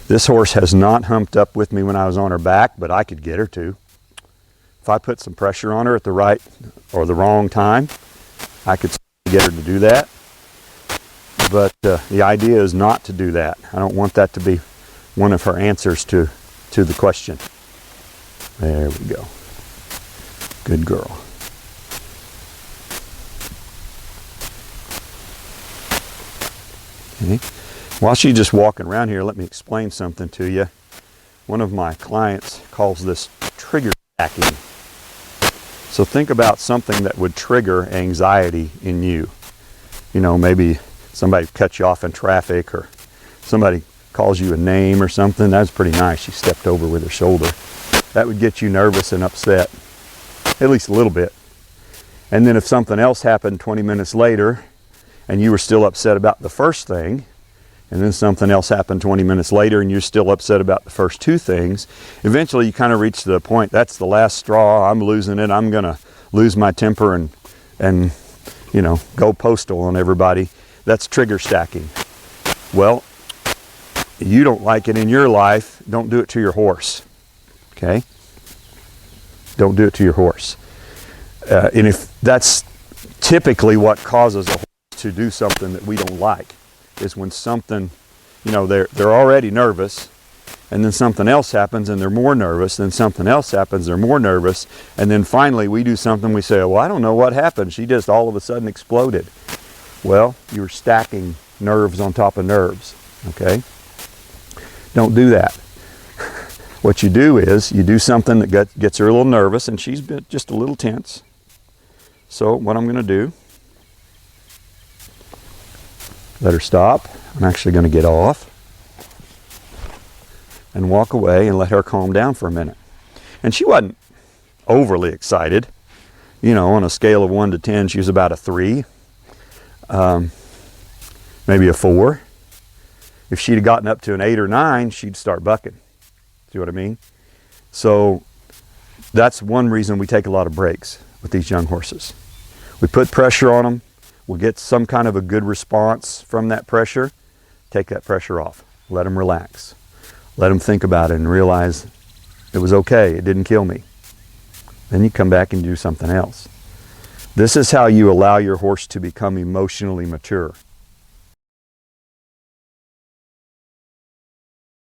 This horse has not humped up with me when I was on her back, but I could get her to. If I put some pressure on her at the right or the wrong time, I could get her to do that. But the idea is not to do that. I don't want that to be one of her answers to the question. There we go. Good girl. Okay. While she's just walking around here, let me explain something to you. One of my clients calls this trigger stacking. So think about something that would trigger anxiety in you. You know, maybe somebody cuts you off in traffic, or somebody calls you a name or something. That's pretty nice. She stepped over with her shoulder. That would get you nervous and upset, at least a little bit. And then if something else happened 20 minutes later and you were still upset about the first thing, and then something else happened 20 minutes later and you're still upset about the first two things, eventually you kind of reach the point, that's the last straw, I'm losing it, I'm going to lose my temper and you know, go postal on everybody. That's trigger stacking. Well, you don't like it in your life, don't do it to your horse. Okay? Don't do it to your horse. And if that's typically what causes a horse to do something that we don't like, is when something, you know, they're already nervous, and then something else happens and they're more nervous, then something else happens, they're more nervous, and then finally we do something, we say, well, I don't know what happened, she just all of a sudden exploded. Well, you're stacking nerves on top of nerves, okay? Don't do that. What you do is you do something that gets her a little nervous, and she's been just a little tense. So what I'm going to do, let her stop. I'm actually going to get off and walk away and let her calm down for a minute. And she wasn't overly excited. You know, on a scale of 1 to 10, she was about a 3, maybe a 4. If she'd have gotten up to an 8 or 9, she'd start bucking. See what I mean? So that's one reason we take a lot of breaks with these young horses. We put pressure on them. We'll get some kind of a good response from that pressure. Take that pressure off. Let them relax. Let them think about it and realize it was okay. It didn't kill me. Then you come back and do something else. This is how you allow your horse to become emotionally mature.